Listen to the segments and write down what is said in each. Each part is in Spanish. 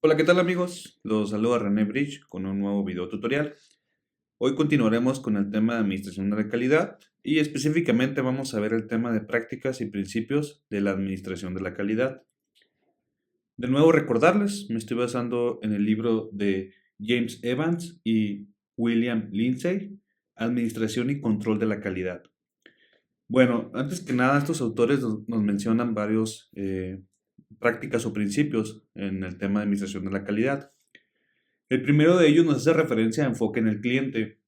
Hola, ¿qué tal amigos? Los saluda René Bridge con un nuevo video tutorial. Hoy continuaremos con el tema de administración de la calidad y específicamente vamos a ver el tema de prácticas y principios de la administración de la calidad. De nuevo recordarles, me estoy basando en el libro de James Evans y William Lindsay, Administración y Control de la Calidad. Bueno, antes que nada, estos autores nos mencionan varios prácticas o principios en el tema de administración de la calidad. El primero de ellos nos hace referencia a enfoque en el cliente.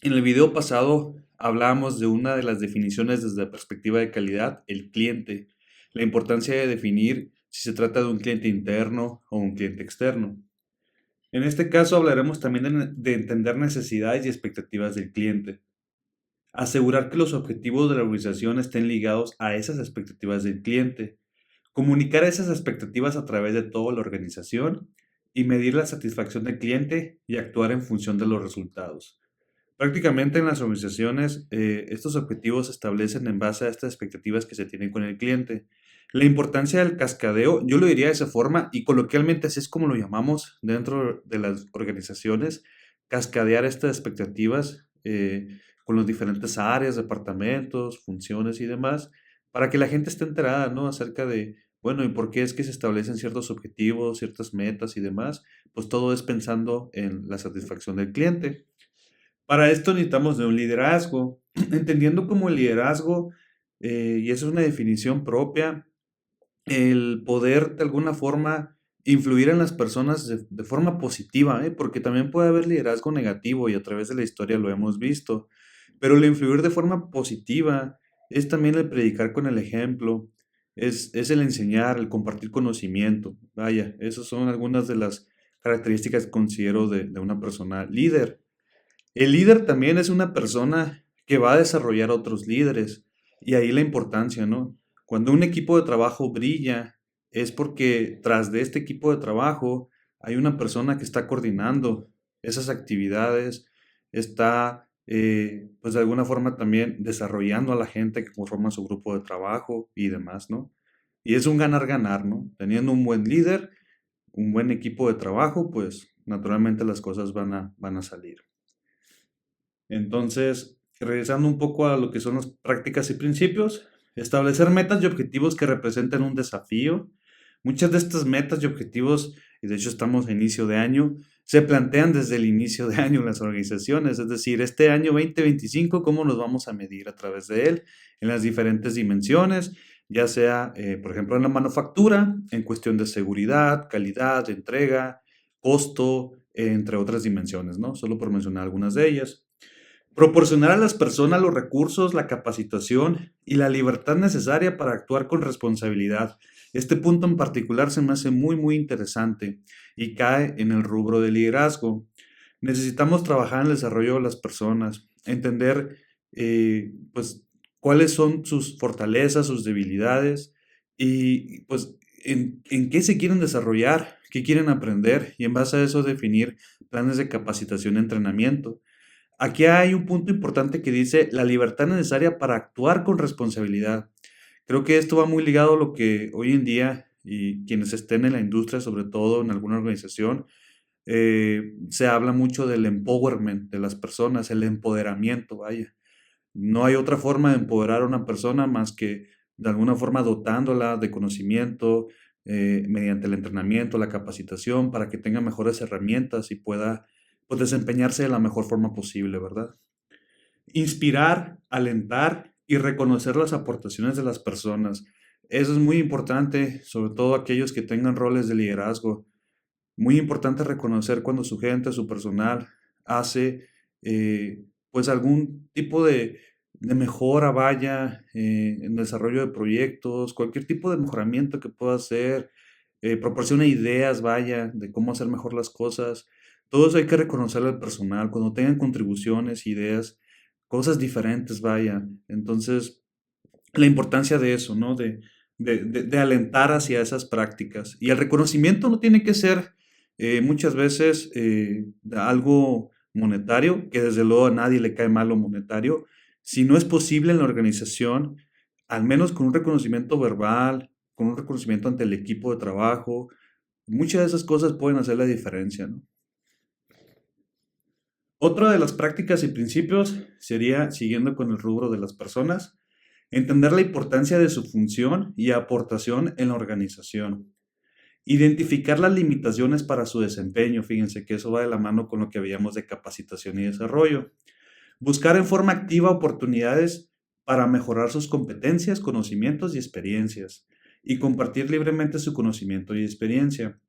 En el video pasado hablábamos de una de las definiciones desde la perspectiva de calidad, el cliente, la importancia de definir si se trata de un cliente interno o un cliente externo. En este caso hablaremos también de entender necesidades y expectativas del cliente, asegurar que los objetivos de la organización estén ligados a esas expectativas del cliente, comunicar esas expectativas a través de toda la organización y medir la satisfacción del cliente y actuar en función de los resultados. Prácticamente en las organizaciones, estos objetivos se establecen en base a estas expectativas que se tienen con el cliente. La importancia del cascadeo, yo lo diría de esa forma, y coloquialmente así es como lo llamamos dentro de las organizaciones, cascadear estas expectativas con las diferentes áreas, departamentos, funciones y demás, para que la gente esté enterada, ¿no? Acerca de, bueno, y por qué es que se establecen ciertos objetivos, ciertas metas y demás, pues todo es pensando en la satisfacción del cliente. Para esto necesitamos de un liderazgo, entendiendo como el liderazgo, y eso es una definición propia, el poder de alguna forma influir en las personas de forma positiva, ¿eh? Porque también puede haber liderazgo negativo y a través de la historia lo hemos visto, pero el influir de forma positiva es también el predicar con el ejemplo, es el enseñar, el compartir conocimiento. Vaya, esas son algunas de las características que considero de una persona líder. El líder también es una persona que va a desarrollar a otros líderes y ahí la importancia, ¿no? Cuando un equipo de trabajo brilla es porque tras de este equipo de trabajo hay una persona que está coordinando esas actividades, está pues de alguna forma también desarrollando a la gente que conforma su grupo de trabajo y demás, ¿no? Y es un ganar-ganar, ¿no? Teniendo un buen líder, un buen equipo de trabajo, pues naturalmente las cosas van a salir. Entonces, regresando un poco a lo que son las prácticas y principios, establecer metas y objetivos que representen un desafío. Muchas de estas metas y objetivos, y de hecho estamos a inicio de año, se plantean desde el inicio de año en las organizaciones, es decir, este año 2025, ¿cómo nos vamos a medir a través de él en las diferentes dimensiones? Ya sea, por ejemplo, en la manufactura, en cuestión de seguridad, calidad, entrega, costo, entre otras dimensiones, ¿no? Solo por mencionar algunas de ellas. Proporcionar a las personas los recursos, la capacitación y la libertad necesaria para actuar con responsabilidad. Este punto en particular se me hace muy interesante y cae en el rubro de liderazgo. Necesitamos trabajar en el desarrollo de las personas, entender pues cuáles son sus fortalezas, sus debilidades y pues en qué se quieren desarrollar, qué quieren aprender y en base a eso definir planes de capacitación y entrenamiento. Aquí hay un punto importante que dice la libertad necesaria para actuar con responsabilidad. Creo que esto va muy ligado a lo que hoy en día y quienes estén en la industria, sobre todo en alguna organización, se habla mucho del empowerment de las personas, el empoderamiento, vaya. No hay otra forma de empoderar a una persona más que de alguna forma dotándola de conocimiento, mediante el entrenamiento, la capacitación, para que tenga mejores herramientas y pueda pues, desempeñarse de la mejor forma posible, ¿verdad? Inspirar, alentar y reconocer las aportaciones de las personas. Eso es muy importante, sobre todo aquellos que tengan roles de liderazgo. Muy importante reconocer cuando su gente, su personal, hace pues algún tipo de mejora, vaya, en el desarrollo de proyectos, cualquier tipo de mejoramiento que pueda hacer, proporciona ideas, vaya, de cómo hacer mejor las cosas. Todo eso hay que reconocerlo al personal, cuando tengan contribuciones, ideas, cosas diferentes, vaya. Entonces, la importancia de eso, ¿no? De alentar hacia esas prácticas. Y el reconocimiento no tiene que ser muchas veces algo monetario, que desde luego a nadie le cae mal lo monetario. Si no es posible en la organización, al menos con un reconocimiento verbal, con un reconocimiento ante el equipo de trabajo, Muchas de esas cosas pueden hacer la diferencia, ¿no? Otra de las prácticas y principios sería, siguiendo con el rubro de las personas, entender la importancia de su función y aportación en la organización. Identificar las limitaciones para su desempeño, fíjense que eso va de la mano con lo que habíamos de capacitación y desarrollo. Buscar en forma activa oportunidades para mejorar sus competencias, conocimientos y experiencias. Y compartir libremente su conocimiento y experiencia.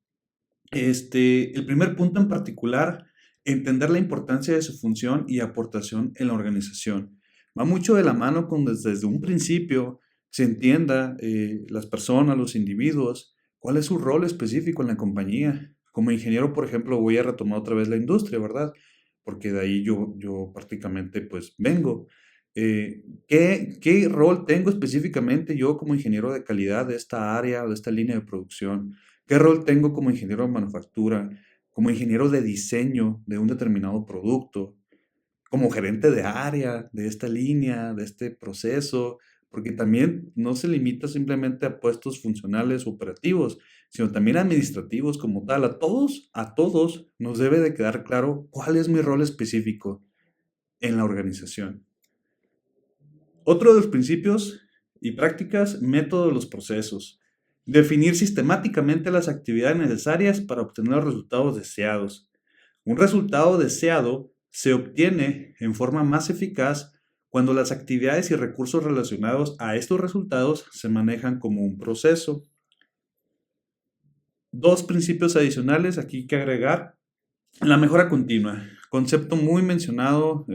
El primer punto en particular, entender la importancia de su función y aportación en la organización. Va mucho de la mano con desde un principio se entienda las personas, los individuos, cuál es su rol específico en la compañía. Como ingeniero, por ejemplo, voy a retomar otra vez la industria, ¿verdad? Porque de ahí yo prácticamente pues vengo. ¿Qué rol tengo específicamente yo como ingeniero de calidad de esta área o de esta línea de producción? ¿Qué rol tengo como ingeniero de manufactura, como ingeniero de diseño de un determinado producto, como gerente de área de esta línea, de este proceso? Porque también no se limita simplemente a puestos funcionales o operativos, sino también administrativos como tal. A todos nos debe de quedar claro cuál es mi rol específico en la organización. Otro de los principios y prácticas, método de los procesos. Definir sistemáticamente las actividades necesarias para obtener los resultados deseados. Un resultado deseado se obtiene en forma más eficaz cuando las actividades y recursos relacionados a estos resultados se manejan como un proceso. Dos principios adicionales aquí que agregar. La mejora continua, concepto muy mencionado,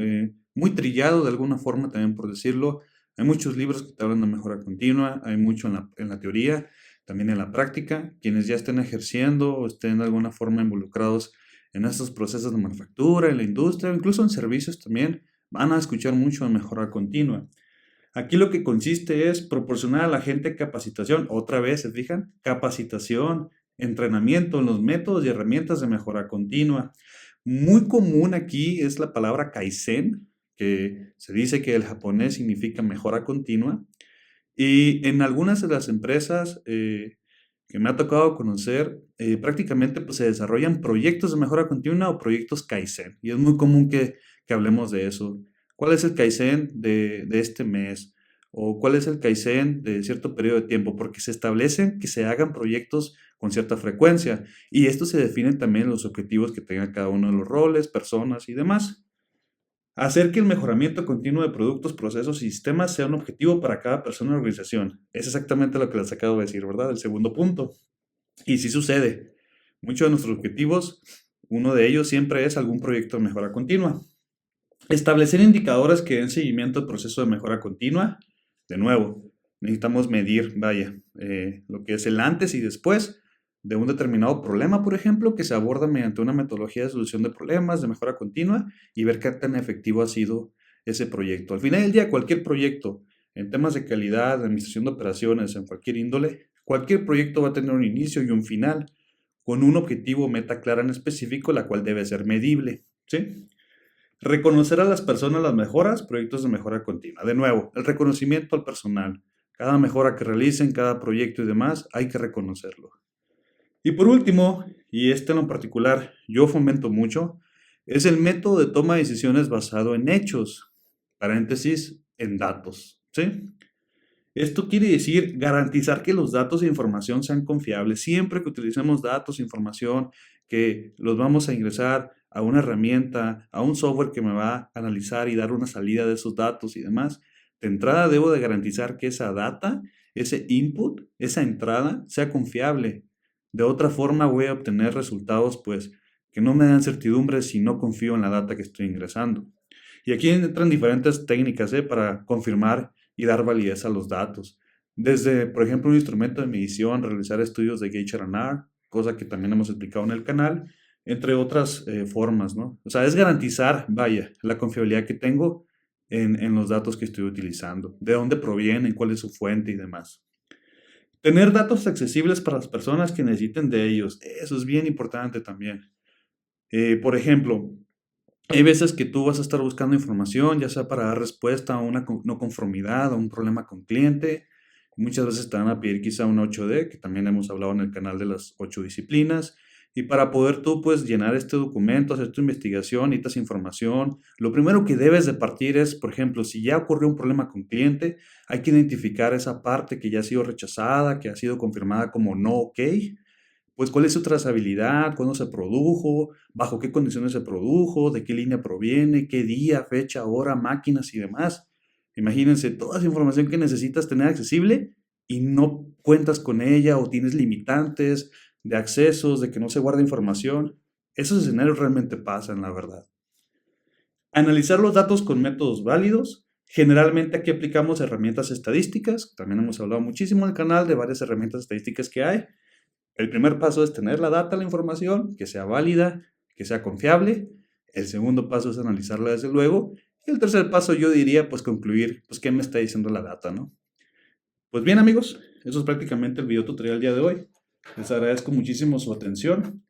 muy trillado de alguna forma también por decirlo. Hay muchos libros que te hablan de mejora continua, hay mucho en la teoría, también en la práctica. Quienes ya estén ejerciendo o estén de alguna forma involucrados en estos procesos de manufactura, en la industria, o incluso en servicios también, van a escuchar mucho de mejora continua. Aquí lo que consiste es proporcionar a la gente capacitación, otra vez, ¿se fijan? Capacitación, entrenamiento en los métodos y herramientas de mejora continua. Muy común aquí es la palabra Kaizen, que se dice que el japonés significa mejora continua. Y en algunas de las empresas que me ha tocado conocer, prácticamente pues, se desarrollan proyectos de mejora continua o proyectos Kaizen. Y es muy común que hablemos de eso. ¿Cuál es el Kaizen de este mes? ¿O cuál es el Kaizen de cierto periodo de tiempo? Porque se establecen que se hagan proyectos con cierta frecuencia. Y esto se definen también los objetivos que tenga cada uno de los roles, personas y demás. Hacer que el mejoramiento continuo de productos, procesos y sistemas sea un objetivo para cada persona o organización. Es exactamente lo que les acabo de decir, ¿verdad? El segundo punto. Y sí sucede. Muchos de nuestros objetivos, uno de ellos siempre es algún proyecto de mejora continua. Establecer indicadores que den seguimiento al proceso de mejora continua. De nuevo, necesitamos medir, vaya, lo que es el antes y después de un determinado problema, por ejemplo, que se aborda mediante una metodología de solución de problemas, de mejora continua, y ver qué tan efectivo ha sido ese proyecto. Al final del día, cualquier proyecto, en temas de calidad, de administración de operaciones, en cualquier índole, cualquier proyecto va a tener un inicio y un final, con un objetivo o meta clara en específico, la cual debe ser medible, ¿sí? Reconocer a las personas las mejoras, proyectos de mejora continua. De nuevo, el reconocimiento al personal. Cada mejora que realicen, cada proyecto y demás, hay que reconocerlo. Y por último, y este en lo particular yo fomento mucho, es el método de toma de decisiones basado en hechos, paréntesis, en datos, ¿sí? Esto quiere decir garantizar que los datos e información sean confiables. Siempre que utilicemos datos e información, que los vamos a ingresar a una herramienta, a un software que me va a analizar y dar una salida de esos datos y demás, de entrada debo de garantizar que esa data, ese input, esa entrada sea confiable. De otra forma voy a obtener resultados pues que no me dan certidumbre si no confío en la data que estoy ingresando. Y aquí entran diferentes técnicas para confirmar y dar validez a los datos. Desde, por ejemplo, un instrumento de medición, realizar estudios de Gauge R&R, cosa que también hemos explicado en el canal, entre otras formas, ¿no? O sea, es garantizar, vaya, la confiabilidad que tengo en los datos que estoy utilizando, de dónde provienen, cuál es su fuente y demás. Tener datos accesibles para las personas que necesiten de ellos, eso es bien importante también. Por ejemplo, hay veces que tú vas a estar buscando información, ya sea para dar respuesta a una no conformidad, a un problema con cliente, Muchas veces te van a pedir quizá una 8D, que también hemos hablado en el canal de las 8 disciplinas. Y para poder tú pues llenar este documento, hacer tu investigación, necesitas información. Lo primero que debes de partir es, por ejemplo, si ya ocurrió un problema con cliente, hay que identificar esa parte que ya ha sido rechazada, que ha sido confirmada como no ok. Pues cuál es su trazabilidad, cuándo se produjo, bajo qué condiciones se produjo, de qué línea proviene, qué día, fecha, hora, máquinas y demás. Imagínense toda esa información que necesitas tener accesible y no cuentas con ella o tienes limitantes de accesos, de que no se guarda información. Esos escenarios realmente pasan, la verdad. Analizar los datos con métodos válidos. Generalmente aquí aplicamos herramientas estadísticas. También hemos hablado muchísimo en el canal de varias herramientas estadísticas que hay. El primer paso es tener la data, la información, que sea válida, que sea confiable. El segundo paso es analizarla desde luego. Y el tercer paso yo diría pues concluir pues qué me está diciendo la data, ¿no? Pues bien amigos, eso es prácticamente el video tutorial del día de hoy. Les agradezco muchísimo su atención.